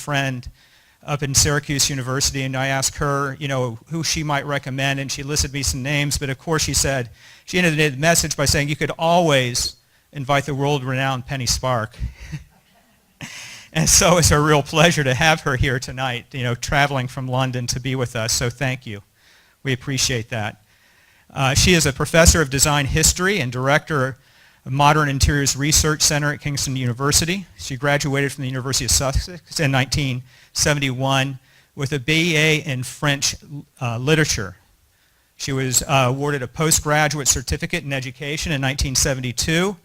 friend up in Syracuse University, and I asked her, who she might recommend, and she listed me some names, but of course she ended the message by saying you could always invite the world-renowned Penny Sparke. And so it's a real pleasure to have her here tonight, traveling from London to be with us, so thank you. We appreciate that. She is a professor of design history and director of Modern Interiors Research Center at Kingston University. She graduated from the University of Sussex in 1971 with a BA in French literature. She was awarded a postgraduate certificate in education in 1972,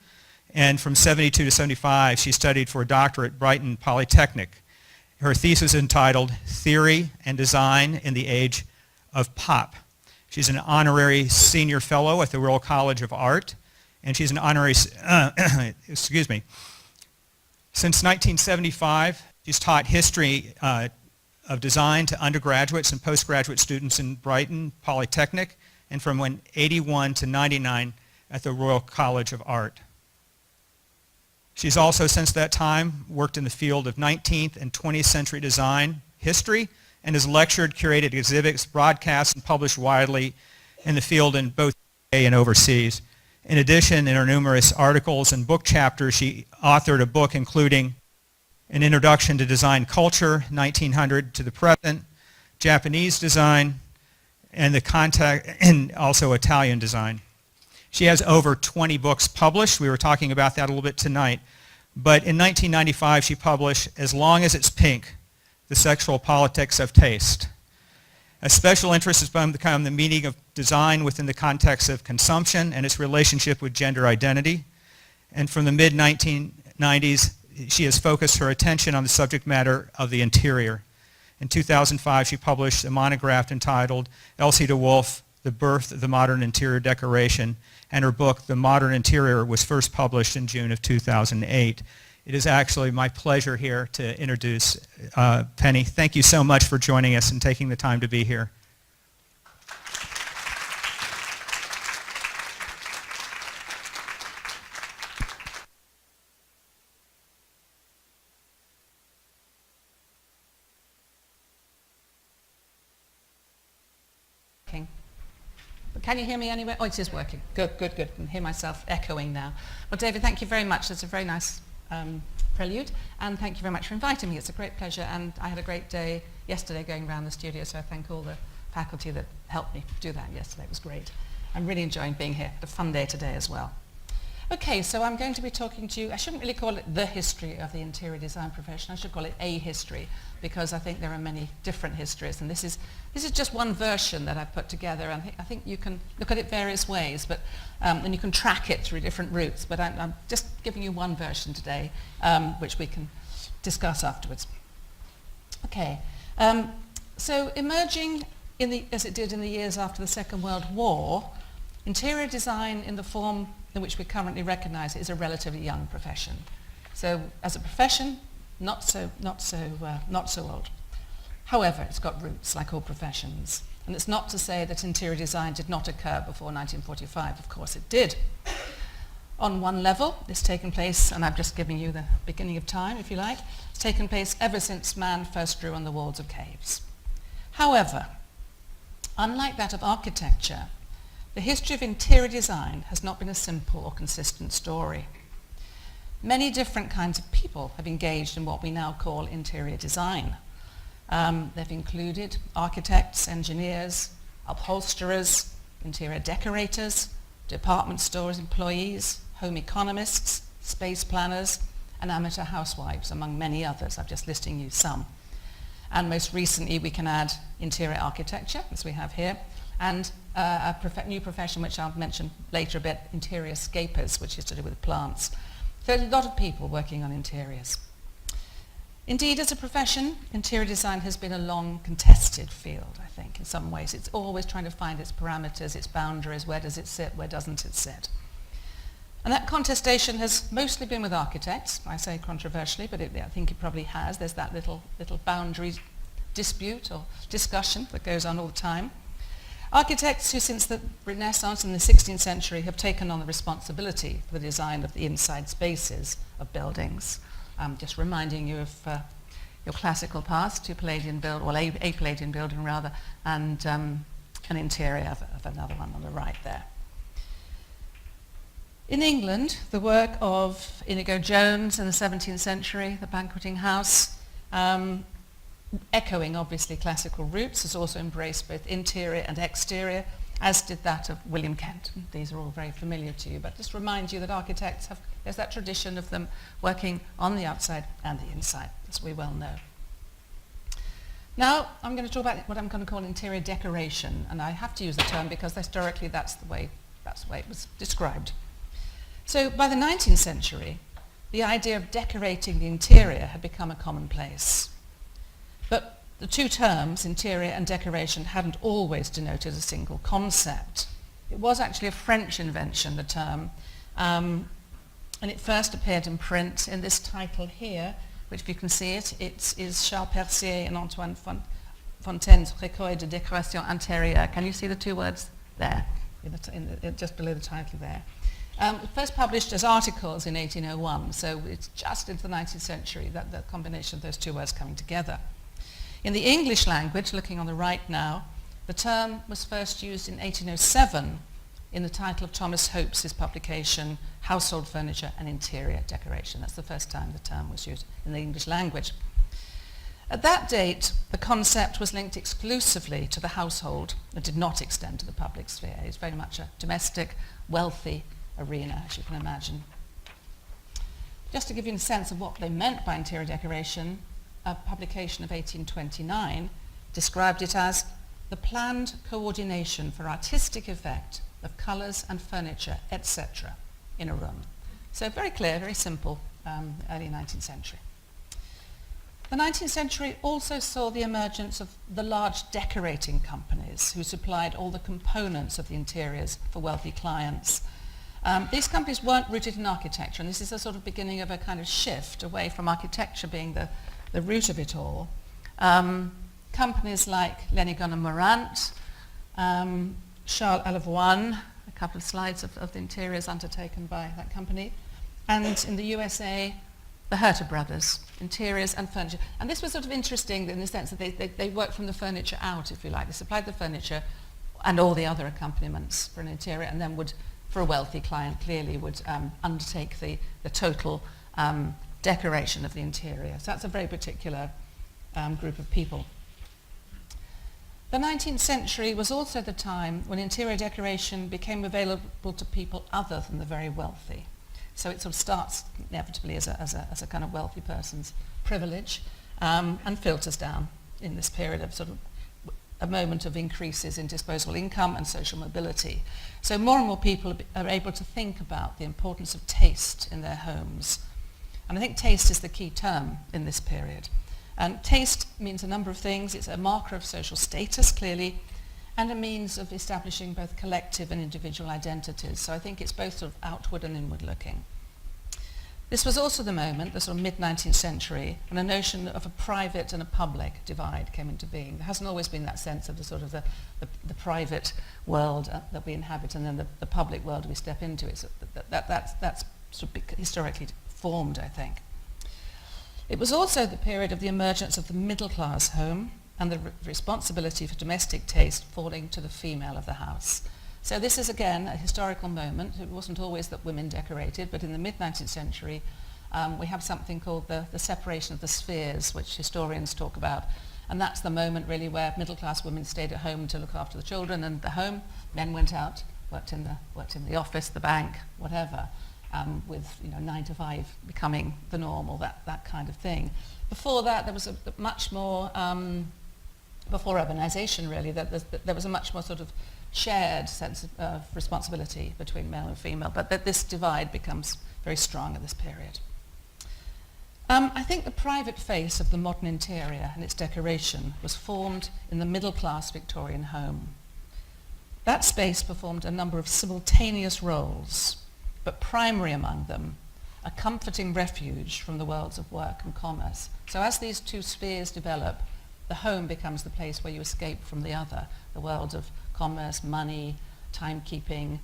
and from 72 to 75 she studied for a doctorate at Brighton Polytechnic. Her thesis is entitled Theory and Design in the Age of Pop. She's an honorary senior fellow at the Royal College of Art, and she's an honorary, Since 1975, she's taught history of design to undergraduates and postgraduate students in Brighton Polytechnic, and from 81 to 99 at the Royal College of Art. She's also, since that time, worked in the field of 19th and 20th century design history, and has lectured, curated exhibits, broadcast, and published widely in the field in both UK and overseas. In addition, in her numerous articles and book chapters, she authored a book including An Introduction to Design Culture, 1900 to the Present, Japanese Design, and also Italian Design. She has over 20 books published. We were talking about that a little bit tonight. But in 1995, she published As Long as It's Pink, The Sexual Politics of Taste. A special interest has become the meaning of design within the context of consumption and its relationship with gender identity. And from the mid-1990s, she has focused her attention on the subject matter of the interior. In 2005, she published a monograph entitled Elsie de Wolfe, The Birth of the Modern Interior Decoration, and her book, The Modern Interior, was first published in June of 2008. It is actually my pleasure here to introduce Penny. Thank you so much for joining us and taking the time to be here. Can you hear me anyway? Oh, it is working. Good, good, good. I can hear myself echoing now. Well, David, thank you very much. That's a very nice prelude, and thank you very much for inviting me. It's a great pleasure, and I had a great day yesterday going around the studio, so I thank all the faculty that helped me do that yesterday. It was great. I'm really enjoying being here. Had a fun day today as well. Okay, so I'm going to be talking to you. I shouldn't really call it the history of the interior design profession. I should call it a history, because I think there are many different histories, and this is just one version that I've put together, and I think you can look at it various ways, but and you can track it through different routes, but I'm just giving you one version today, which we can discuss afterwards. Okay, so emerging as it did in the years after the Second World War, interior design in the form in which we currently recognize it is a relatively young profession. So as a profession, not so old. However, it's got roots like all professions. And it's not to say that interior design did not occur before 1945. Of course it did. On one level, it's taken place, and I've just given you the beginning of time, if you like. It's taken place ever since man first drew on the walls of caves. However, unlike that of architecture, the history of interior design has not been a simple or consistent story. Many different kinds of people have engaged in what we now call interior design. They've included architects, engineers, upholsterers, interior decorators, department stores employees, home economists, space planners, and amateur housewives, among many others. I'm just listing you some. And most recently, we can add interior architecture, as we have here, and a new profession which I'll mention later a bit, interior scapers, which is to do with plants. So there's a lot of people working on interiors. Indeed, as a profession, interior design has been a long contested field, I think, in some ways. It's always trying to find its parameters, its boundaries, where does it sit, where doesn't it sit. And that contestation has mostly been with architects. I say controversially, but I think it probably has. There's that little boundary dispute or discussion that goes on all the time. Architects who since the Renaissance in the 16th century have taken on the responsibility for the design of the inside spaces of buildings. Just reminding you of your classical past, two Palladian build, well, a Palladian building rather, and an interior of another one on the right there. In England, the work of Inigo Jones in the 17th century, the banqueting house, echoing obviously classical roots, has also embraced both interior and exterior, as did that of William Kent. These are all very familiar to you, but just remind you that architects there's that tradition of them working on the outside and the inside, as we well know. Now, I'm going to talk about what I'm going to call interior decoration, and I have to use the term because historically that's the way it was described. So by the 19th century, the idea of decorating the interior had become a commonplace. But the two terms, interior and decoration, hadn't always denoted a single concept. It was actually a French invention, the term, and it first appeared in print in this title here, which if you can see it, it is Charles Percier and Antoine Fontaine's Recueil de décoration intérieure. Can you see the two words there, just below the title there? First published as articles in 1801, so it's just into the 19th century that the combination of those two words coming together. In the English language, looking on the right now, the term was first used in 1807 in the title of Thomas Hope's publication, Household Furniture and Interior Decoration. That's the first time the term was used in the English language. At that date, the concept was linked exclusively to the household and did not extend to the public sphere. It's very much a domestic, wealthy arena, as you can imagine. Just to give you a sense of what they meant by interior decoration, a publication of 1829 described it as the planned coordination for artistic effect of colours and furniture, etc., in a room. So very clear, very simple, early 19th century. The 19th century also saw the emergence of the large decorating companies who supplied all the components of the interiors for wealthy clients. These companies weren't rooted in architecture, and this is a sort of beginning of a kind of shift away from architecture being the root of it all. Companies like Lenigon and Morant, Charles Allavoine, a couple of slides of the interiors undertaken by that company, and in the USA, the Herter brothers, interiors and furniture. And this was sort of interesting in the sense that they worked from the furniture out, if you like. They supplied the furniture and all the other accompaniments for an interior, and then would, for a wealthy client, clearly would undertake the total decoration of the interior. So that's a very particular group of people. The 19th century was also the time when interior decoration became available to people other than the very wealthy. So it sort of starts inevitably as a kind of wealthy person's privilege and filters down in this period of sort of a moment of increases in disposable income and social mobility. So more and more people are able to think about the importance of taste in their homes. And I think taste is the key term in this period. And taste means a number of things. It's a marker of social status, clearly, and a means of establishing both collective and individual identities. So I think it's both sort of outward and inward looking. This was also the moment, the sort of mid-19th century, when a notion of a private and a public divide came into being. There hasn't always been that sense of the sort of the private world that we inhabit and then the public world we step into. It's that's sort of historically formed, I think. It was also the period of the emergence of the middle-class home and the responsibility for domestic taste falling to the female of the house. So this is, again, a historical moment. It wasn't always that women decorated, but in the mid-19th century, we have something called the separation of the spheres, which historians talk about. And that's the moment, really, where middle-class women stayed at home to look after the children and the home. Men went out, worked in the office, the bank, whatever. With 9 to 5 becoming the norm, or that kind of thing. Before that, there was a much more, before urbanization really, there was a much more sort of shared sense of responsibility between male and female, but that this divide becomes very strong at this period. I think the private face of the modern interior and its decoration was formed in the middle-class Victorian home. That space performed a number of simultaneous roles, but primary among them, a comforting refuge from the worlds of work and commerce. So as these two spheres develop, the home becomes the place where you escape from the other, the world of commerce, money, timekeeping,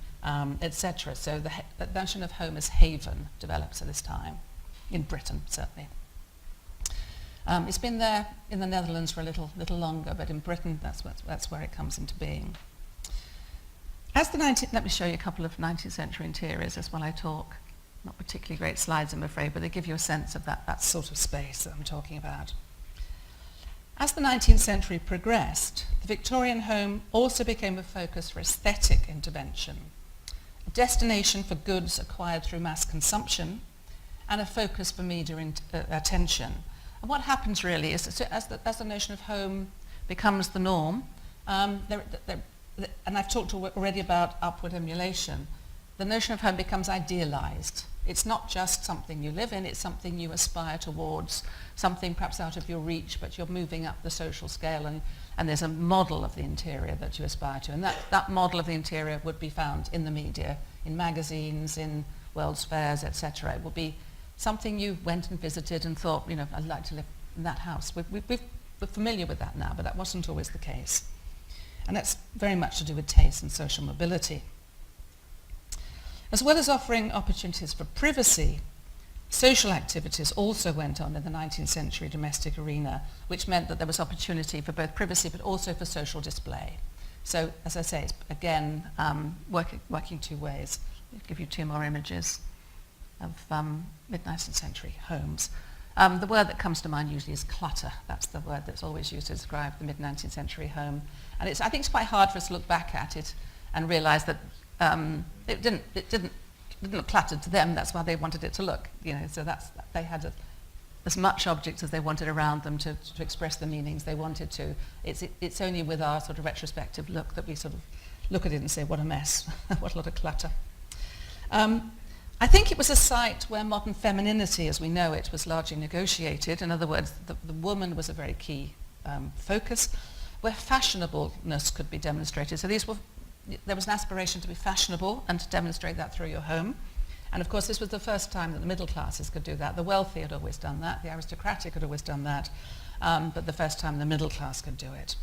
etc. So the notion of home as haven develops at this time, in Britain certainly. It's been there in the Netherlands for a little longer, but in Britain, that's where it comes into being. Let me show you a couple of 19th century interiors as while I talk. Not particularly great slides, I'm afraid, but they give you a sense of that sort of space that I'm talking about. As the 19th century progressed, the Victorian home also became a focus for aesthetic intervention, a destination for goods acquired through mass consumption, and a focus for media attention. And what happens really is, as the notion of home becomes the norm, and I've talked already about upward emulation, the notion of home becomes idealized. It's not just something you live in, it's something you aspire towards, something perhaps out of your reach, but you're moving up the social scale, and there's a model of the interior that you aspire to. And that model of the interior would be found in the media, in magazines, in World's Fairs, etc. It would be something you went and visited and thought, I'd like to live in that house. We're familiar with that now, but that wasn't always the case. And that's very much to do with taste and social mobility. As well as offering opportunities for privacy, social activities also went on in the 19th century domestic arena, which meant that there was opportunity for both privacy but also for social display. So, as I say, it's again working two ways. I'll give you two more images of mid-19th century homes. The word that comes to mind usually is clutter. That's the word that's always used to describe the mid-19th century home. And I think it's quite hard for us to look back at it and realise that it didn't look cluttered to them. That's why they wanted it to look. So they had as much objects as they wanted around them to express the meanings they wanted to. It's only with our sort of retrospective look that we sort of look at it and say, what a mess, what a lot of clutter. I think it was a site where modern femininity, as we know it, was largely negotiated. In other words, the woman was a very key focus, where fashionableness could be demonstrated. So there was an aspiration to be fashionable and to demonstrate that through your home. And of course, this was the first time that the middle classes could do that. The wealthy had always done that, the aristocratic had always done that, but the first time the middle class could do it.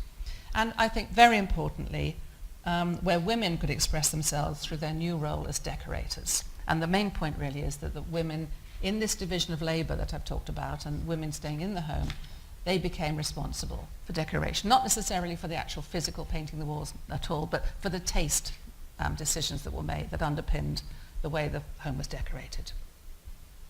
And I think very importantly, where women could express themselves through their new role as decorators. And the main point really is that the women in this division of labour that I've talked about, and women staying in the home, they became responsible for decoration, not necessarily for the actual physical painting the walls at all, but for the taste decisions that were made that underpinned the way the home was decorated.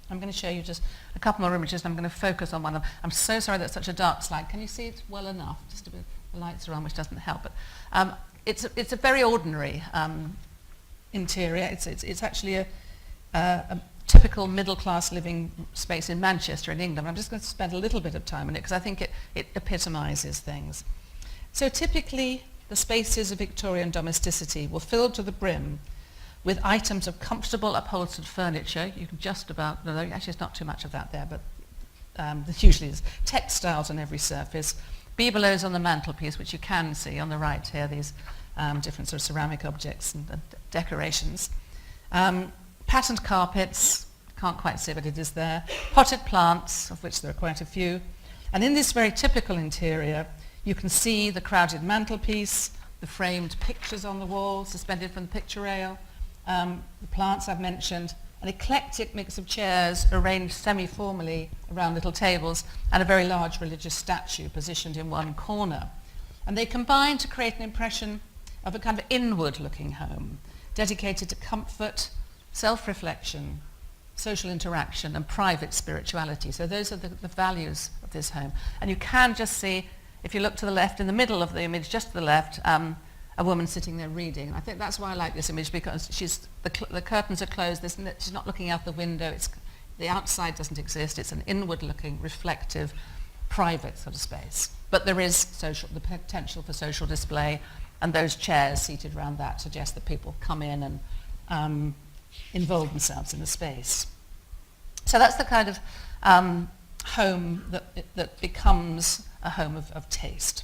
I'm going to show you just a couple more images, and I'm going to focus on one of them. I'm so sorry that's such a dark slide. Can you see it well enough? Just a bit, the lights are on, which doesn't help. But it's a very ordinary interior. It's actually a typical middle-class living space in Manchester in England. I'm just going to spend a little bit of time on it because I think it epitomises things. So typically, the spaces of Victorian domesticity were filled to the brim with items of comfortable upholstered furniture. You can just about, no, actually there's not too much of that there, but there usually is. Textiles on every surface, bibelots on the mantelpiece, which you can see on the right here, these different sort of ceramic objects and decorations. Patterned carpets, can't quite see, but it is there. Potted plants, of which there are quite a few. And in this very typical interior, you can see the crowded mantelpiece, the framed pictures on the wall, suspended from the picture rail, the plants I've mentioned, an eclectic mix of chairs arranged semi-formally around little tables, and a very large religious statue positioned in one corner. And they combine to create an impression of a kind of inward-looking home, dedicated to comfort, self-reflection, social interaction, and private spirituality. So those are the values of this home. And you can just see, if you look to the left, in the middle of the image, just to the left, a woman sitting there reading. And I think that's why I like this image, because the curtains are closed, she's not looking out the window, the outside doesn't exist, it's an inward-looking, reflective, private sort of space. But there is the potential for social display, and those chairs seated around that suggest that people come in and involve themselves in the space. So that's the kind of home that becomes a home of taste.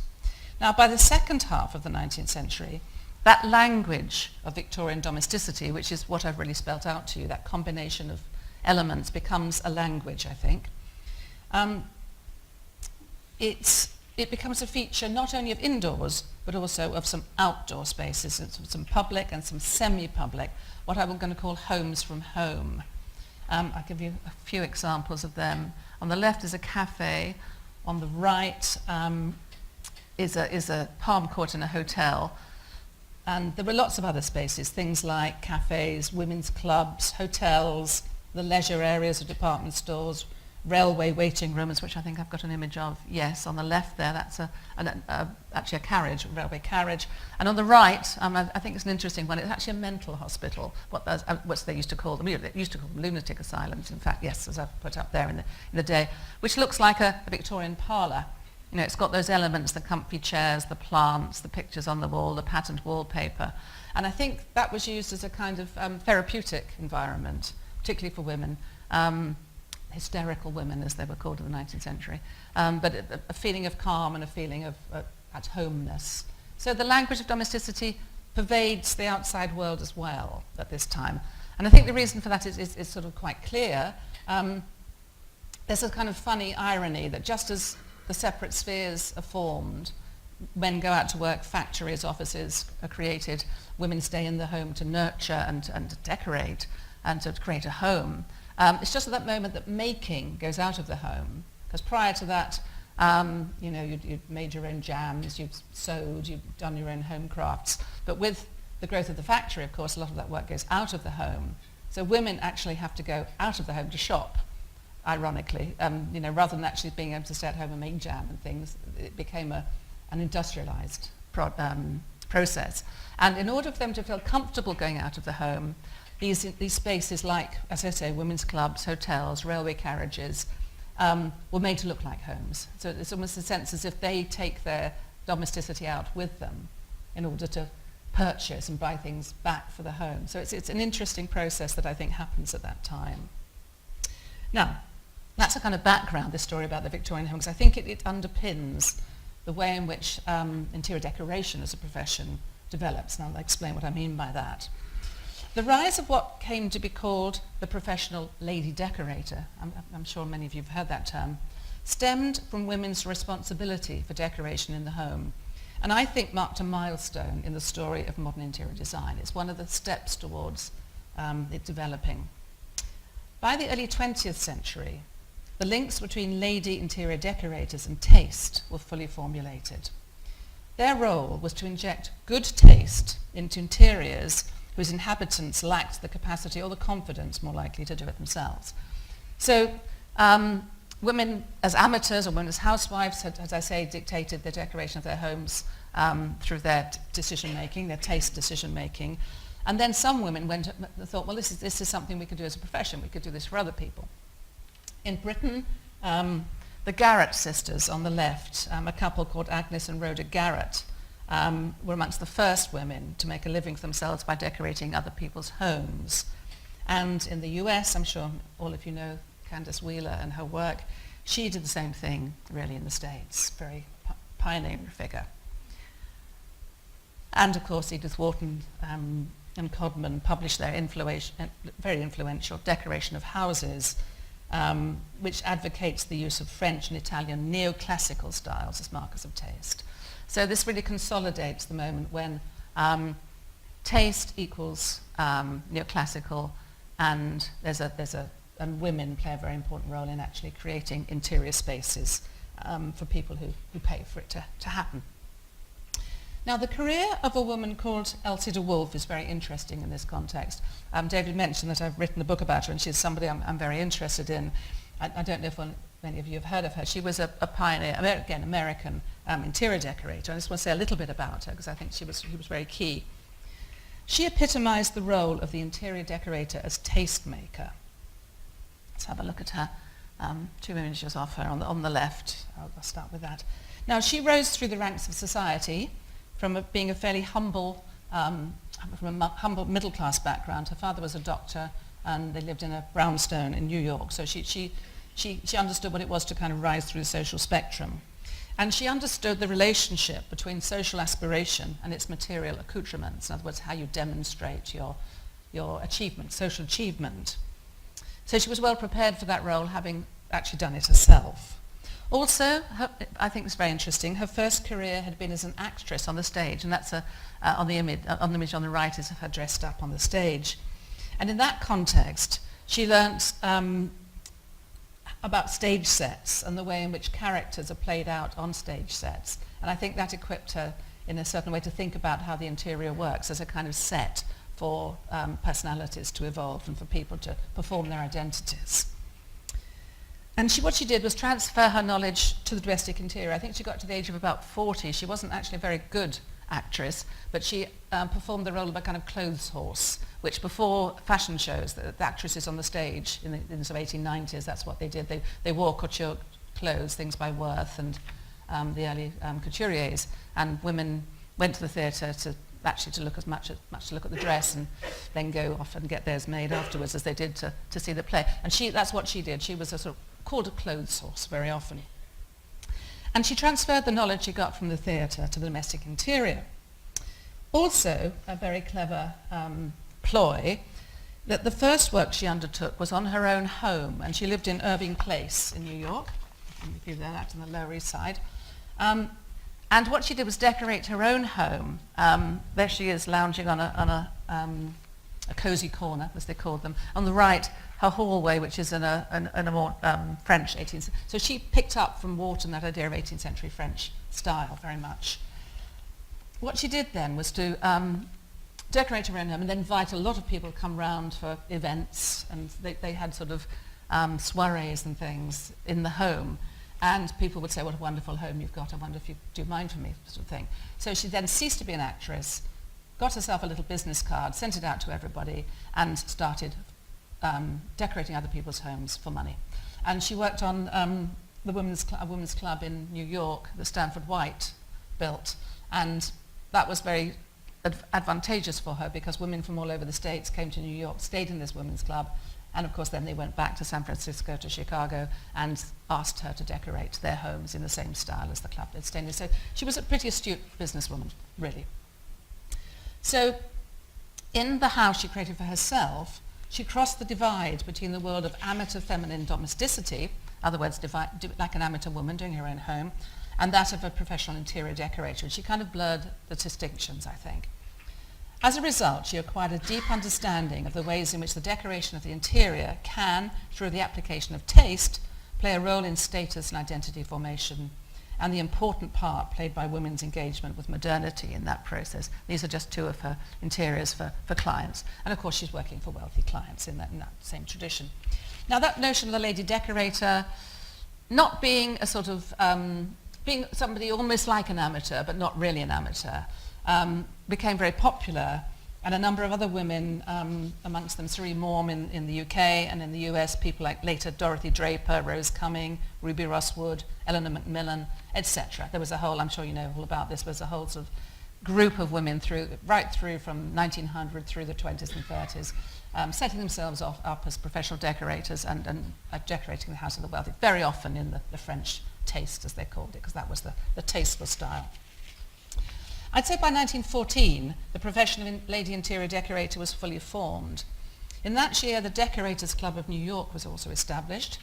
Now, by the second half of the 19th century, that language of Victorian domesticity, which is what I've really spelt out to you, that combination of elements, becomes a language, I think. It becomes a feature not only of indoors, but also of some outdoor spaces, some public and some semi-public, what I'm going to call homes from home. I'll give you a few examples of them. On the left is a cafe on the right is a palm court in a hotel. And there were lots of other spaces, things like cafes, women's clubs, hotels, the leisure areas of department stores, railway waiting rooms, which I think I've got an image of. Yes, on the left there, that's actually a carriage, a railway carriage. And on the right, I think it's an interesting one. It's actually a mental hospital, what they used to call them. They used to call them lunatic asylums, in fact, yes, as I've put up there in the day, which looks like a Victorian parlour. You know, it's got those elements, the comfy chairs, the plants, the pictures on the wall, the patterned wallpaper. And I think that was used as a kind of therapeutic environment, particularly for women. Hysterical women, as they were called in the 19th century, but a feeling of calm and a feeling of at-homeness. So the language of domesticity pervades the outside world as well at this time. And I think the reason for that is sort of quite clear. There's a kind of funny irony that just as the separate spheres are formed, men go out to work, factories, offices are created, women stay in the home to nurture and to decorate and to create a home. It's just at that moment that making goes out of the home, because prior to that, you'd made your own jams, you'd sewed, you'd done your own home crafts. But with the growth of the factory, of course, a lot of that work goes out of the home. So women actually have to go out of the home to shop, ironically. Rather than actually being able to stay at home and make jam and things, it became an industrialized process. And in order for them to feel comfortable going out of the home, these spaces like, as I say, women's clubs, hotels, railway carriages, were made to look like homes. So it's almost a sense as if they take their domesticity out with them in order to purchase and buy things back for the home. So it's an interesting process that I think happens at that time. Now, that's a kind of background, this story about the Victorian home, because I think it underpins the way in which interior decoration as a profession develops, and I'll explain what I mean by that. The rise of what came to be called the professional lady decorator, I'm sure many of you have heard that term, stemmed from women's responsibility for decoration in the home, and I think marked a milestone in the story of modern interior design. It's one of the steps towards it developing. By the early 20th century, the links between lady interior decorators and taste were fully formulated. Their role was to inject good taste into interiors whose inhabitants lacked the capacity or the confidence, more likely, to do it themselves. So women as amateurs or women as housewives had, as I say, dictated the decoration of their homes through their decision-making, their taste decision-making. And then some women thought, well, this is something we could do as a profession. We could do this for other people. In Britain, the Garrett sisters on the left, a couple called Agnes and Rhoda Garrett, were amongst the first women to make a living for themselves by decorating other people's homes. And in the US, I'm sure all of you know Candace Wheeler and her work, she did the same thing really in the States, very pioneering figure. And of course Edith Wharton and Codman published their very influential Decoration of Houses, which advocates the use of French and Italian neoclassical styles as markers of taste. So this really consolidates the moment when taste equals neoclassical, and and women play a very important role in actually creating interior spaces for people who pay for it to happen. Now, the career of a woman called Elsie de Wolfe is very interesting in this context. David mentioned that I've written a book about her, and she's somebody I'm very interested in. I don't know if many of you have heard of her. She was a pioneer, American interior decorator. I just want to say a little bit about her because I think she was very key. She epitomized the role of the interior decorator as tastemaker. Let's have a look at her. Two images of her on the left. I'll start with that. Now, she rose through the ranks of society from being a fairly humble, from a humble middle-class background. Her father was a doctor, and they lived in a brownstone in New York. So she understood what it was to kind of rise through the social spectrum. And she understood the relationship between social aspiration and its material accoutrements. In other words, how you demonstrate your achievement, social achievement. So she was well prepared for that role, having actually done it herself. Also, I think it's very interesting, her first career had been as an actress on the stage, and that's on the image on the right is of her dressed up on the stage. And in that context, she learnt about stage sets and the way in which characters are played out on stage sets. And I think that equipped her in a certain way to think about how the interior works as a kind of set for personalities to evolve and for people to perform their identities. And what she did was transfer her knowledge to the domestic interior. I think she got to the age of about 40. She wasn't actually a very good actress, but she performed the role of a kind of clothes horse, which before fashion shows, the actresses on the stage in the sort of 1890s, that's what they did. They wore couture clothes, things by Worth and the early couturiers, and women went to the theatre to look to look at the dress and then go off and get theirs made afterwards, as they did to see the play. And that's what she did. She was called a clothes horse very often. And she transferred the knowledge she got from the theatre to the domestic interior. Also, a very clever ploy, that the first work she undertook was on her own home, and she lived in Irving Place in New York. If you that's on the Lower East Side. And what she did was decorate her own home. There she is lounging on a cosy corner, as they called them. On the right, her hallway, which is in a more French 18th. So she picked up from Wharton that idea of 18th century French style very much. What she did then was to decorate her own home and then invite a lot of people to come round for events, and they had sort of soirees and things in the home. And people would say, what a wonderful home you've got. I wonder if you do mind for me, sort of thing. So she then ceased to be an actress, got herself a little business card, sent it out to everybody, and started decorating other people's homes for money. And she worked on a women's club in New York that Stanford White built. And that was very advantageous for her, because women from all over the States came to New York, stayed in this women's club, and of course then they went back to San Francisco, to Chicago, and asked her to decorate their homes in the same style as the club they'd stayed in. So she was a pretty astute businesswoman, really. So in the house she created for herself, she crossed the divide between the world of amateur feminine domesticity, in other words, like an amateur woman doing her own home, and that of a professional interior decorator. She kind of blurred the distinctions, I think. As a result, she acquired a deep understanding of the ways in which the decoration of the interior can, through the application of taste, play a role in status and identity formation, and the important part played by women's engagement with modernity in that process. These are just two of her interiors for clients. And of course, she's working for wealthy clients in that same tradition. Now, that notion of the lady decorator not being a sort of, being somebody almost like an amateur, but not really an amateur, became very popular, and a number of other women, amongst them Cerie Morm in the UK, and in the US, people like later Dorothy Draper, Rose Cumming, Ruby Ross Wood, Eleanor Macmillan, etc. There was a whole, I'm sure you know all about this, was a whole sort of group of women right through from 1900 through the 20s and 30s, setting themselves up as professional decorators and decorating the house of the wealthy, very often in the French taste, as they called it, because that was the tasteful style. I'd say by 1914, the profession of lady interior decorator was fully formed. In that year, the Decorators Club of New York was also established.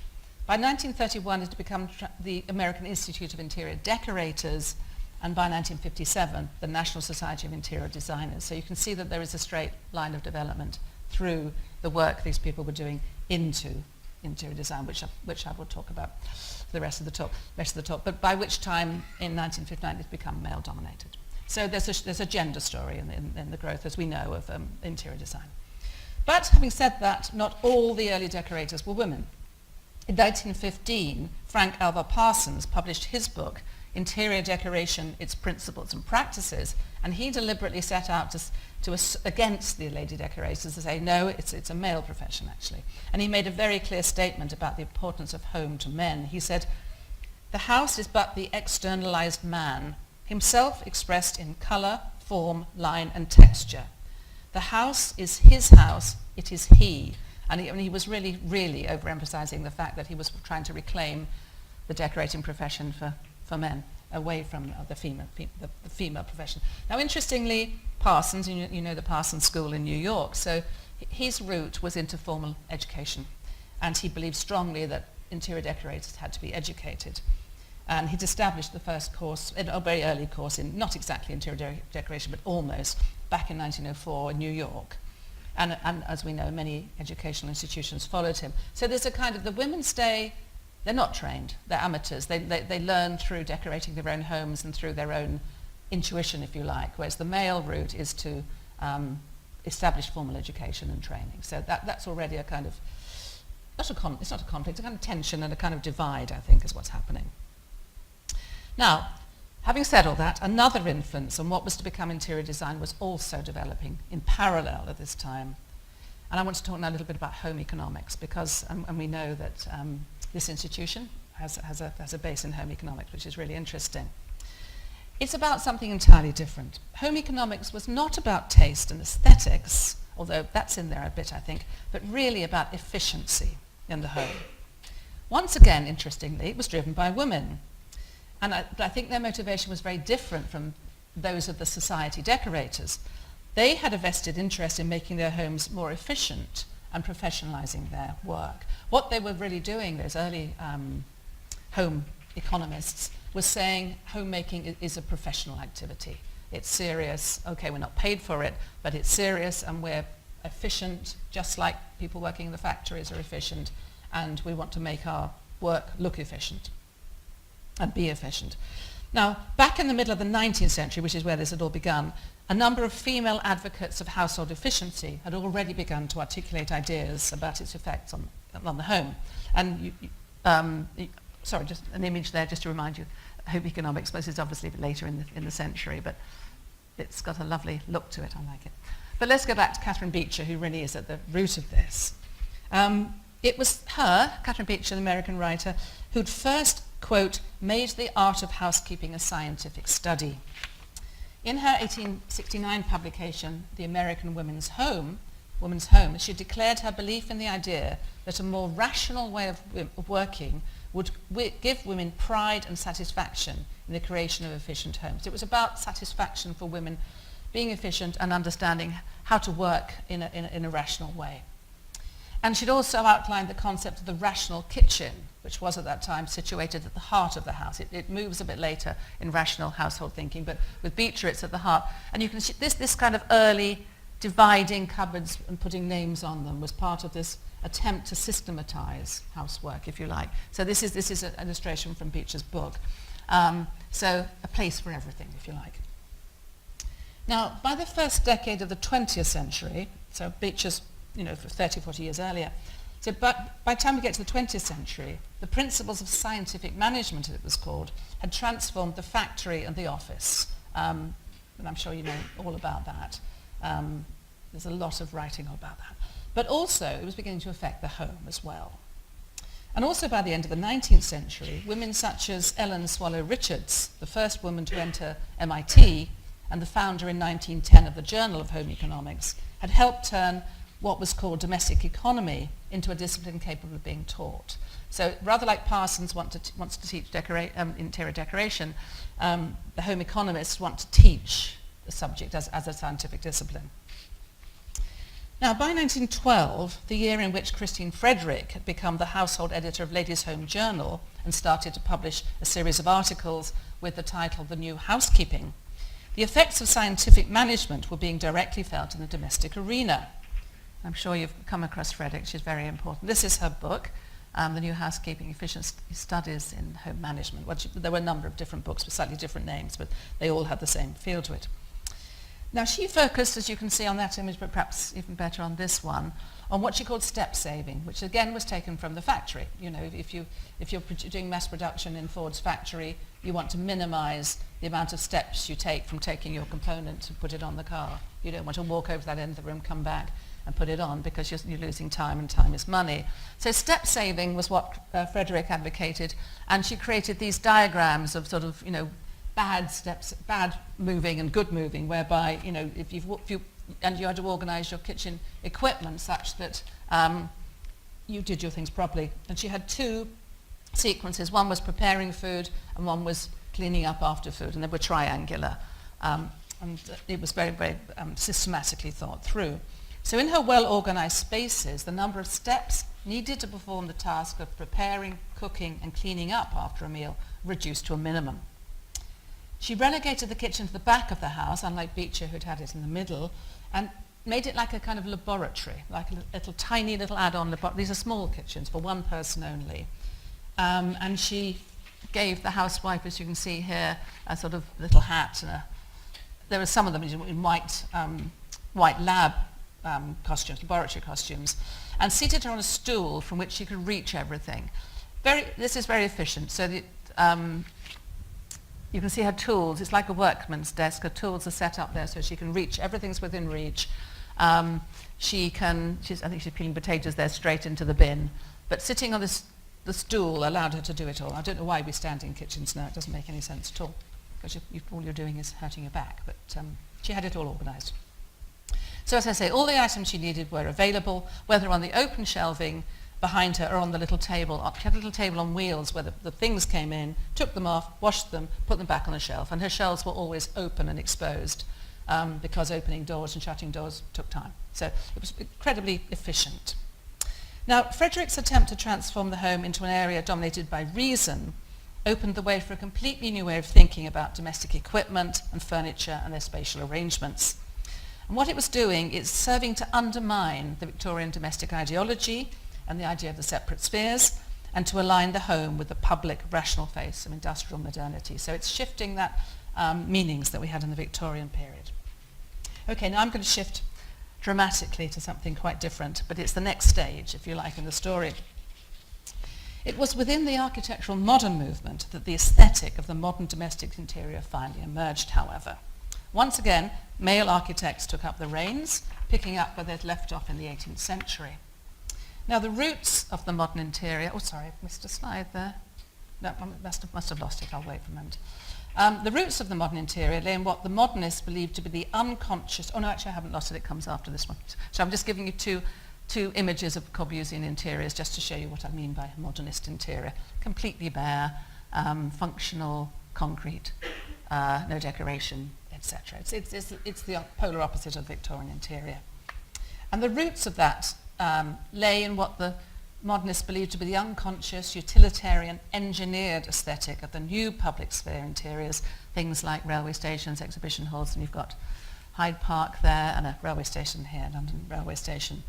By 1931, it had become the American Institute of Interior Decorators, and by 1957, the National Society of Interior Designers. So you can see that there is a straight line of development through the work these people were doing into interior design, which I will talk about for the rest of the talk. But by which time, in 1959, it's become male-dominated. So there's a gender story in the growth, as we know, of interior design. But having said that, not all the early decorators were women. In 1915, Frank Alva Parsons published his book, Interior Decoration, Its Principles and Practices, and he deliberately set out against the lady decorators to say, no, it's a male profession, actually. And he made a very clear statement about the importance of home to men. He said, "The house is but the externalized man, himself expressed in color, form, line, and texture. The house is his house, it is he." And he was really, really overemphasizing the fact that he was trying to reclaim the decorating profession for men, away from the female profession. Now, interestingly, Parsons, you know the Parsons School in New York, so his route was into formal education, and he believed strongly that interior decorators had to be educated. And he'd established the first course, a very early course in, not exactly interior decoration, but almost, back in 1904 in New York. And as we know, many educational institutions followed him. So there's a kind of, the women stay they're not trained. They're amateurs. They learn through decorating their own homes and through their own intuition, if you like, whereas the male route is to establish formal education and training. So that's already a kind of, it's not a conflict, a kind of tension and a kind of divide, I think, is what's happening. Now, having said all that, another influence on what was to become interior design was also developing in parallel at this time. And I want to talk now a little bit about home economics, because, and we know that this institution has a base in home economics, which is really interesting. It's about something entirely different. Home economics was not about taste and aesthetics, although that's in there a bit, I think, but really about efficiency in the home. Once again, interestingly, it was driven by women. And I think their motivation was very different from those of the society decorators. They had a vested interest in making their homes more efficient and professionalizing their work. What they were really doing, those early home economists, was saying homemaking is a professional activity. It's serious. Okay, we're not paid for it, but it's serious and we're efficient, just like people working in the factories are efficient, and we want to make our work look efficient and be efficient. Now, back in the middle of the 19th century, which is where this had all begun, a number of female advocates of household efficiency had already begun to articulate ideas about its effects on the home. And sorry, just an image there just to remind you, home economics, this is obviously later in the century, but it's got a lovely look to it, I like it. But let's go back to Catherine Beecher, who really is at the root of this. It was her, Catherine Beecher, the American writer, who'd first, quote, made the art of housekeeping a scientific study. In her 1869 publication, The American Woman's Home, she declared her belief in the idea that a more rational way of working would give women pride and satisfaction in the creation of efficient homes. It was about satisfaction for women being efficient and understanding how to work in a rational way. And she'd also outlined the concept of the rational kitchen, which was at that time situated at the heart of the house. It moves a bit later in rational household thinking, but with Beecher it's at the heart. And you can see this kind of early dividing cupboards and putting names on them was part of this attempt to systematize housework, if you like. So this is an illustration from Beecher's book. So a place for everything, if you like. Now, by the first decade of the 20th century, so Beecher's, for 30, 40 years earlier, so but by the time we get to the 20th century, the principles of scientific management, as it was called, had transformed the factory and the office. And I'm sure you know all about that. There's a lot of writing about that. But also, it was beginning to affect the home as well. And also by the end of the 19th century, women such as Ellen Swallow Richards, the first woman to enter MIT and the founder in 1910 of the Journal of Home Economics, had helped turn what was called domestic economy into a discipline capable of being taught. So rather like Parsons wants to teach interior decoration, the home economists want to teach the subject as a scientific discipline. Now, by 1912, the year in which Christine Frederick had become the household editor of Ladies' Home Journal and started to publish a series of articles with the title The New Housekeeping, the effects of scientific management were being directly felt in the domestic arena. I'm sure you've come across Frederick. She's very important. This is her book, The New Housekeeping, Efficient Studies in Home Management. There were a number of different books with slightly different names, but they all had the same feel to it. Now, she focused, as you can see on that image, but perhaps even better on this one, on what she called step saving, which again was taken from the factory. If you're doing mass production in Ford's factory, you want to minimize the amount of steps you take from taking your component to put it on the car. You don't want to walk over to that end of the room, come back, and put it on, because you're losing time, and time is money. So step saving was what Frederick advocated, and she created these diagrams of sort of, bad steps, bad moving and good moving, whereby, if you had to organize your kitchen equipment such that you did your things properly. And she had two sequences. One was preparing food, and one was cleaning up after food, and they were triangular. And it was very, very systematically thought through. So in her well-organized spaces, the number of steps needed to perform the task of preparing, cooking, and cleaning up after a meal reduced to a minimum. She relegated the kitchen to the back of the house, unlike Beecher, who'd had it in the middle, and made it like a kind of laboratory, like a tiny little add-on laboratory. These are small kitchens for one person only. and she gave the housewife, as you can see here, a sort of little hat. And there were some of them in white lab costumes, laboratory costumes, and seated her on a stool from which she could reach everything. This is very efficient. So that, you can see her tools. It's like a workman's desk. Her tools are set up there so she can reach. Everything's within reach. I think she's peeling potatoes there straight into the bin. But sitting on the stool allowed her to do it all. I don't know why we stand in kitchens now. It doesn't make any sense at all, because all you're doing is hurting your back. But she had it all organised. So as I say, all the items she needed were available, whether on the open shelving behind her or on the little table. She had a little table on wheels where the things came in, took them off, washed them, put them back on the shelf. And her shelves were always open and exposed, because opening doors and shutting doors took time. So it was incredibly efficient. Now, Frederick's attempt to transform the home into an area dominated by reason opened the way for a completely new way of thinking about domestic equipment and furniture and their spatial arrangements. And what it was doing is serving to undermine the Victorian domestic ideology and the idea of the separate spheres, and to align the home with the public rational face of industrial modernity. So it's shifting that meanings that we had in the Victorian period. Okay, now I'm going to shift dramatically to something quite different, but it's the next stage, if you like, in the story. It was within the architectural modern movement that the aesthetic of the modern domestic interior finally emerged, however. Once again, male architects took up the reins, picking up where they'd left off in the 18th century. Now, the roots of the modern interior... Oh, sorry, I've missed a slide there. No, I must have lost it. I'll wait for a moment. The roots of the modern interior lay in what the modernists believed to be the unconscious... Oh, no, actually, I haven't lost it. It comes after this one. So I'm just giving you two images of Corbusian interiors just to show you what I mean by modernist interior. Completely bare, functional, concrete, no decoration, etc. It's the polar opposite of Victorian interior. And the roots of that lay in what the modernists believed to be the unconscious, utilitarian, engineered aesthetic of the new public sphere interiors, things like railway stations, exhibition halls, and you've got Hyde Park there and a railway station here, London Railway Station.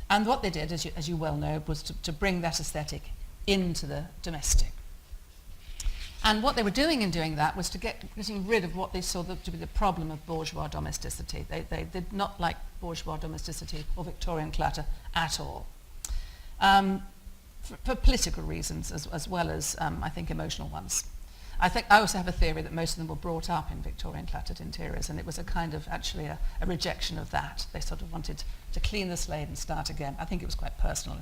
And what they did, as you well know, was to bring that aesthetic into the domestic. And what they were doing in doing that was getting rid of what they saw to be the problem of bourgeois domesticity. They did not like bourgeois domesticity or Victorian clutter at all, for political reasons as well as, I think, emotional ones. I also have a theory that most of them were brought up in Victorian cluttered interiors, and it was a kind of actually a rejection of that. They sort of wanted to clean the slate and start again. I think it was quite personal.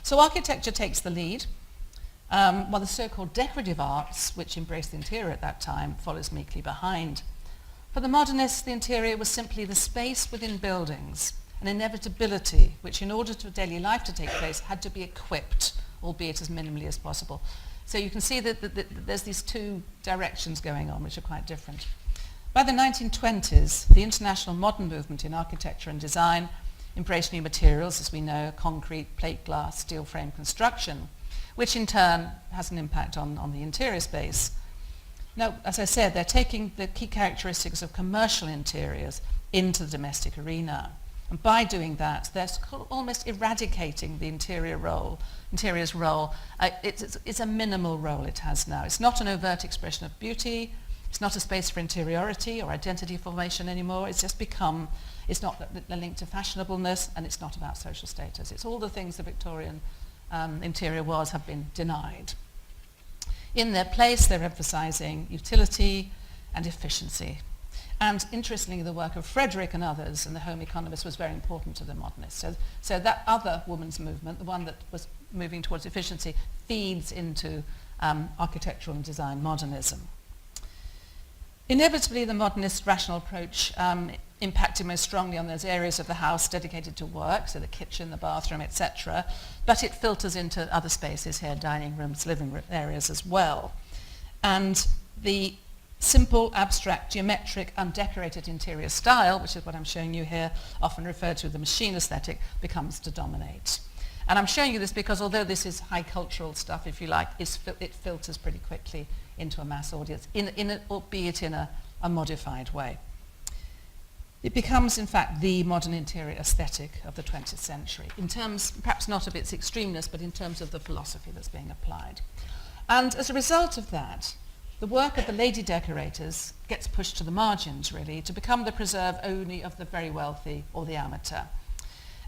So architecture takes the lead, while the so-called decorative arts, which embraced the interior at that time, follows meekly behind. For the modernists, the interior was simply the space within buildings, an inevitability which, in order for daily life to take place, had to be equipped, albeit as minimally as possible. So you can see that there's these two directions going on, which are quite different. By the 1920s, the international modern movement in architecture and design embraced new materials, as we know, concrete, plate glass, steel frame construction, which in turn has an impact on the interior space. Now, as I said, they're taking the key characteristics of commercial interiors into the domestic arena. And by doing that, they're almost eradicating the interior's role. It's a minimal role it has now. It's not an overt expression of beauty. It's not a space for interiority or identity formation anymore. It's just become, it's not linked to fashionableness, and it's not about social status. It's all the things the Victorian interior have been denied. In their place, they're emphasizing utility and efficiency. And interestingly, the work of Frederick and others and the home economists was very important to the modernists. So that other women's movement, the one that was moving towards efficiency, feeds into architectural and design modernism. Inevitably, the modernist rational approach impacted most strongly on those areas of the house dedicated to work, so the kitchen, the bathroom, etc. But it filters into other spaces here, dining rooms, living room areas as well. And the simple, abstract, geometric, undecorated interior style, which is what I'm showing you here, often referred to as the machine aesthetic, becomes to dominate. And I'm showing you this because although this is high cultural stuff, if you like, it filters pretty quickly into a mass audience, albeit in a modified way. It becomes, in fact, the modern interior aesthetic of the 20th century, in terms, perhaps not of its extremeness, but in terms of the philosophy that's being applied. And as a result of that, the work of the lady decorators gets pushed to the margins, really, to become the preserve only of the very wealthy or the amateur.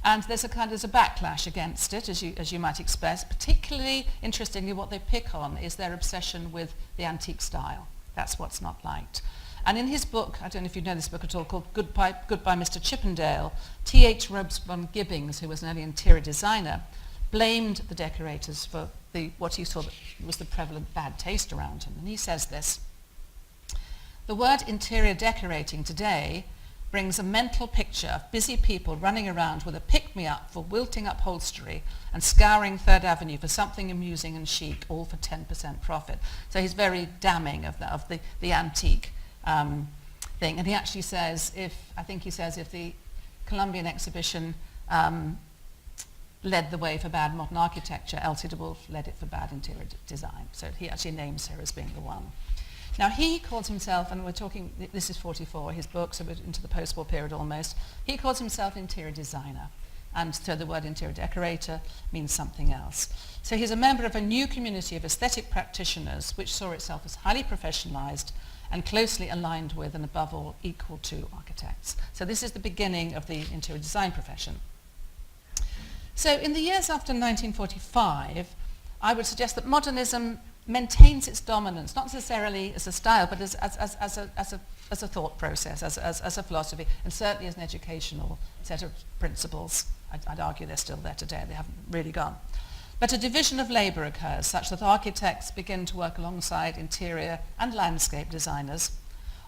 And there's a backlash against it, as you might expect. Particularly interestingly, what they pick on is their obsession with the antique style. That's what's not liked. And in his book, I don't know if you know this book at all, called Goodbye Mr. Chippendale, T.H. Robson Gibbings, who was an early interior designer, blamed the decorators for what he saw was the prevalent bad taste around him. And he says this: "The word interior decorating today brings a mental picture of busy people running around with a pick-me-up for wilting upholstery and scouring Third Avenue for something amusing and chic, all for 10% profit." So he's very damning of the antique thing. And he actually says, if the Columbian exhibition led the way for bad modern architecture, Elsie de Wolfe led it for bad interior design. So he actually names her as being the one. Now he calls himself, and we're talking, this is 44, his book, so we're into the post-war period almost, he calls himself interior designer. And so the word interior decorator means something else. So he's a member of a new community of aesthetic practitioners which saw itself as highly professionalized and closely aligned with and above all equal to architects. So this is the beginning of the interior design profession. So in the years after 1945, I would suggest that modernism maintains its dominance, not necessarily as a style, but as a thought process, as a philosophy, and certainly as an educational set of principles. I'd argue they're still there today, they haven't really gone. But a division of labour occurs such that architects begin to work alongside interior and landscape designers,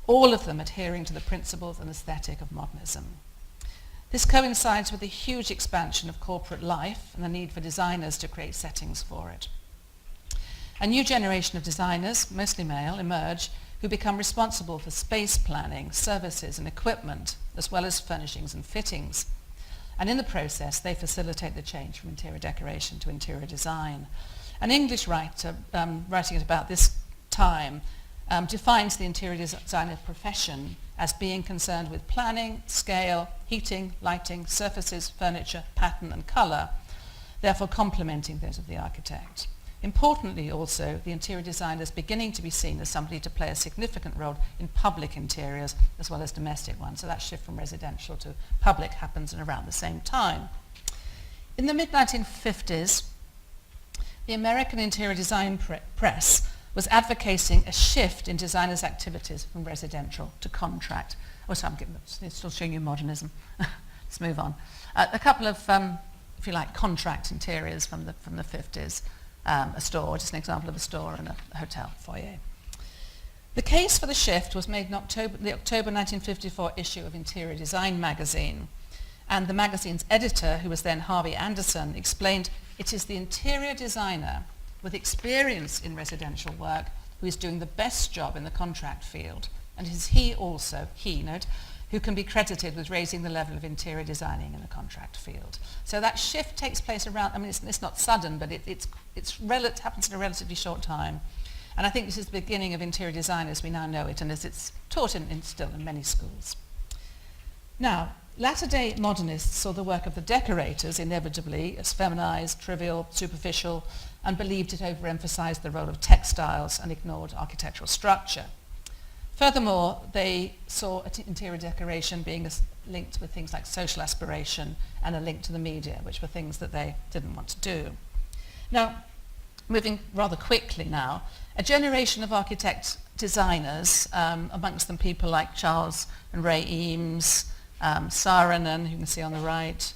all of them adhering to the principles and aesthetic of modernism. This coincides with a huge expansion of corporate life and the need for designers to create settings for it. A new generation of designers, mostly male, emerge who become responsible for space planning, services and equipment, as well as furnishings and fittings. And in the process, they facilitate the change from interior decoration to interior design. An English writer writing at about this time defines the interior designer profession as being concerned with planning, scale, heating, lighting, surfaces, furniture, pattern and colour, therefore complementing those of the architect. Importantly also, the interior designer is beginning to be seen as somebody to play a significant role in public interiors as well as domestic ones. So that shift from residential to public happens at around the same time. In the mid-1950s, the American interior design press was advocating a shift in designers' activities from residential to contract. Oh, sorry, I'm still showing you modernism. Let's move on. A couple of, if you like, contract interiors from the 50s. A store, just an example of a store and a hotel foyer. The case for the shift was made in the October 1954 issue of Interior Design magazine. And the magazine's editor, who was then Harvey Anderson, explained it is the interior designer with experience in residential work who is doing the best job in the contract field. And it is he also, who can be credited with raising the level of interior designing in the contract field. So that shift takes place around, I mean, it's not sudden, but it happens in a relatively short time. And I think this is the beginning of interior design as we now know it, and as it's taught still in many schools. Now, latter-day modernists saw the work of the decorators inevitably as feminized, trivial, superficial, and believed it overemphasized the role of textiles and ignored architectural structure. Furthermore, they saw interior decoration being linked with things like social aspiration and a link to the media, which were things that they didn't want to do. Now, moving rather quickly now, a generation of architect designers, amongst them people like Charles and Ray Eames, Saarinen, you can see on the right,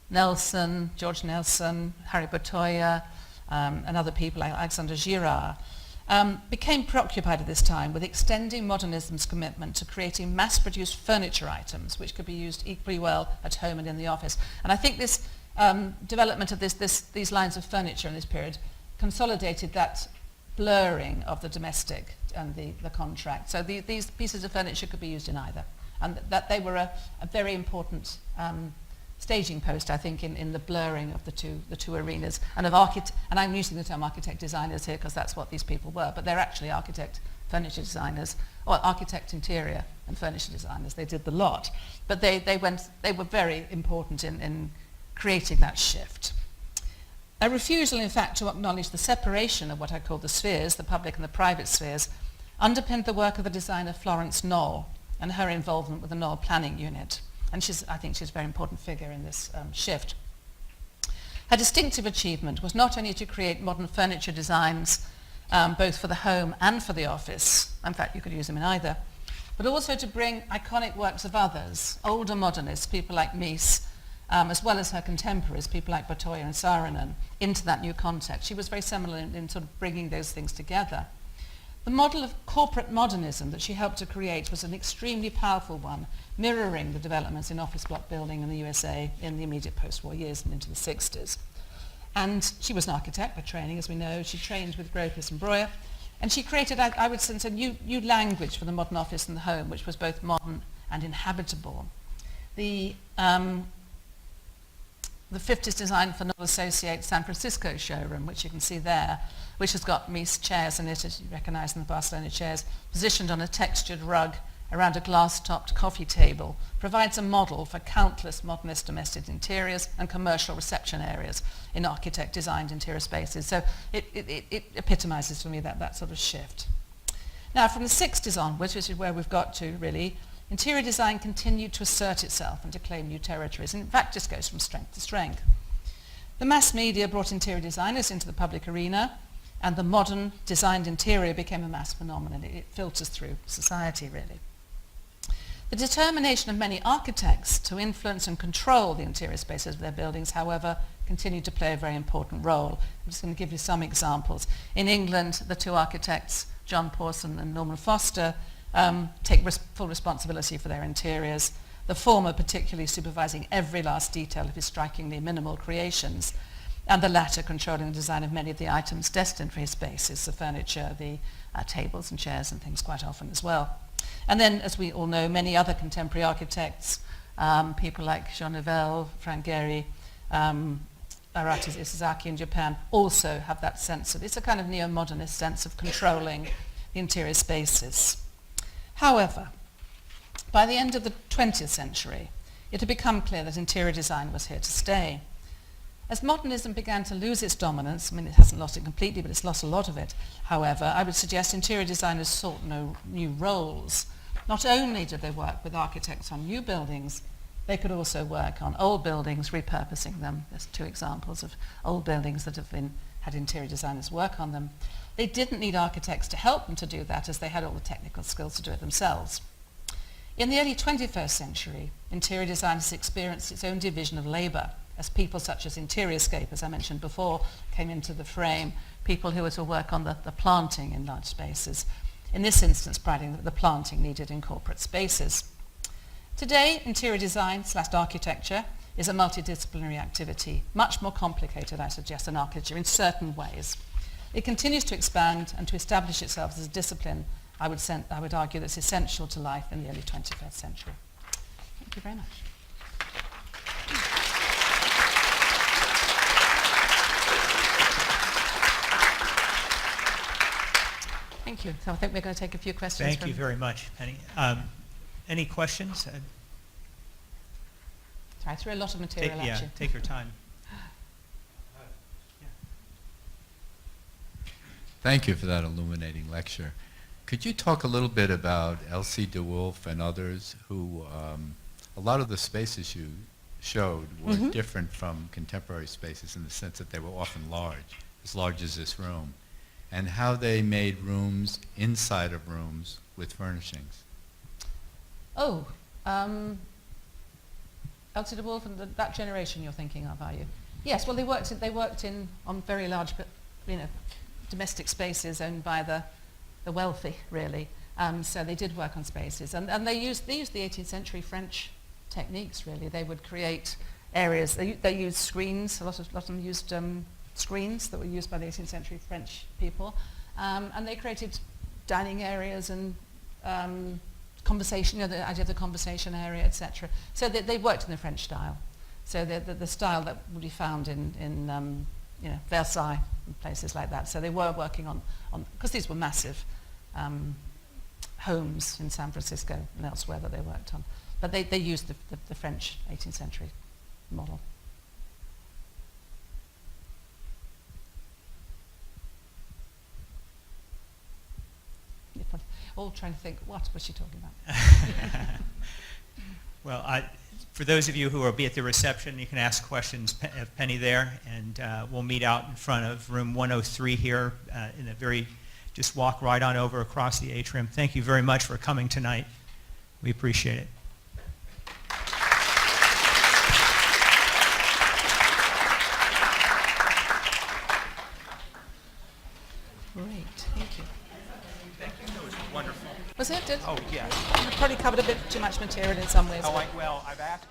Nelson, George Nelson, Harry Botoya, and other people like Alexander Girard, became preoccupied at this time with extending modernism's commitment to creating mass-produced furniture items which could be used equally well at home and in the office. And I think this development of these lines of furniture in this period consolidated that blurring of the domestic and the contract. So these pieces of furniture could be used in either. And that they were a very important staging post, I think, in the blurring of the two arenas. And I'm using the term architect designers here because that's what these people were, but they're actually architect furniture designers, or architect interior and furniture designers. They did the lot. But they were very important in creating that shift. A refusal, in fact, to acknowledge the separation of what I call the spheres, the public and the private spheres, underpinned the work of the designer Florence Knoll and her involvement with the Knoll Planning Unit. And I think she's a very important figure in this shift. Her distinctive achievement was not only to create modern furniture designs, both for the home and for the office, in fact you could use them in either, but also to bring iconic works of others, older modernists, people like Mies, as well as her contemporaries, people like Bertoya and Saarinen, into that new context. She was very similar in sort of bringing those things together. The model of corporate modernism that she helped to create was an extremely powerful one, mirroring the developments in office block building in the USA in the immediate post-war years and into the 60s. And she was an architect by training, as we know. She trained with Gropius and Breuer. And she created, I would say, a new language for the modern office and the home, which was both modern and inhabitable. The 50s design for Knoll Associates San Francisco showroom, which you can see there, which has got Mies chairs in it, as you recognize in the Barcelona chairs, positioned on a textured rug around a glass-topped coffee table, provides a model for countless modernist domestic interiors and commercial reception areas in architect-designed interior spaces. So it epitomizes for me that sort of shift. Now, from the 60s onwards, which is where we've got to, really, interior design continued to assert itself and to claim new territories, and in fact just goes from strength to strength. The mass media brought interior designers into the public arena, and the modern designed interior became a mass phenomenon. It filters through society, really. The determination of many architects to influence and control the interior spaces of their buildings, however, continued to play a very important role. I'm just going to give you some examples. In England, the two architects, John Pawson and Norman Foster, take full responsibility for their interiors, the former particularly supervising every last detail of his strikingly minimal creations, and the latter controlling the design of many of the items destined for his spaces, the furniture, the tables and chairs and things quite often as well. And then, as we all know, many other contemporary architects, people like Jean Nouvel, Frank Gehry, Arata Isazaki in Japan, also have that sense of, it's a kind of neo-modernist sense of controlling the interior spaces. However, by the end of the 20th century, it had become clear that interior design was here to stay. As modernism began to lose its dominance, I mean, it hasn't lost it completely, but it's lost a lot of it, however, I would suggest interior designers sought no new roles. Not only did they work with architects on new buildings, they could also work on old buildings, repurposing them. There's two examples of old buildings that have had interior designers work on them. They didn't need architects to help them to do that, as they had all the technical skills to do it themselves. In the early 21st century, interior design has experienced its own division of labor, as people such as Interior-scape, as I mentioned before, came into the frame, people who were to work on the planting in large spaces, in this instance priding the planting needed in corporate spaces. Today, interior design / architecture is a multidisciplinary activity, much more complicated, I suggest, than architecture in certain ways. It continues to expand and to establish itself as a discipline, I would argue, that's essential to life in the early 21st century. Thank you very much. Thank you. So I think we're going to take a few questions. Thank you very much, Penny. Any questions? I threw a lot of material at you. Take your time. Thank you for that illuminating lecture. Could you talk a little bit about Elsie de Wolfe and others who, a lot of the spaces you showed were different from contemporary spaces in the sense that they were often large as this room, and how they made rooms inside of rooms with furnishings? Oh, Elsie de Wolfe and that generation you're thinking of, are you? Yes, well they worked on very large, domestic spaces owned by the wealthy, really. So they did work on spaces, and they used the 18th century French techniques, really. They would create areas. They used screens. A lot of them used screens that were used by the 18th century French people, and they created dining areas and conversation, the idea of the conversation area, etc. So they worked in the French style. So the style that would be found in Versailles and places like that. So they were working on because these were massive homes in San Francisco and elsewhere that they worked on. But they used the French 18th century model. all trying to think, what was she talking about? Well, for those of you who will be at the reception, you can ask questions of Penny there, and we'll meet out in front of room 103 here in a very, just walk right on over across the atrium. Thank you very much for coming tonight. We appreciate it. Great, thank you. Thank you. That was wonderful. Was it? Oh, yeah. I probably covered a bit too much material in some ways. Oh, well, I've asked.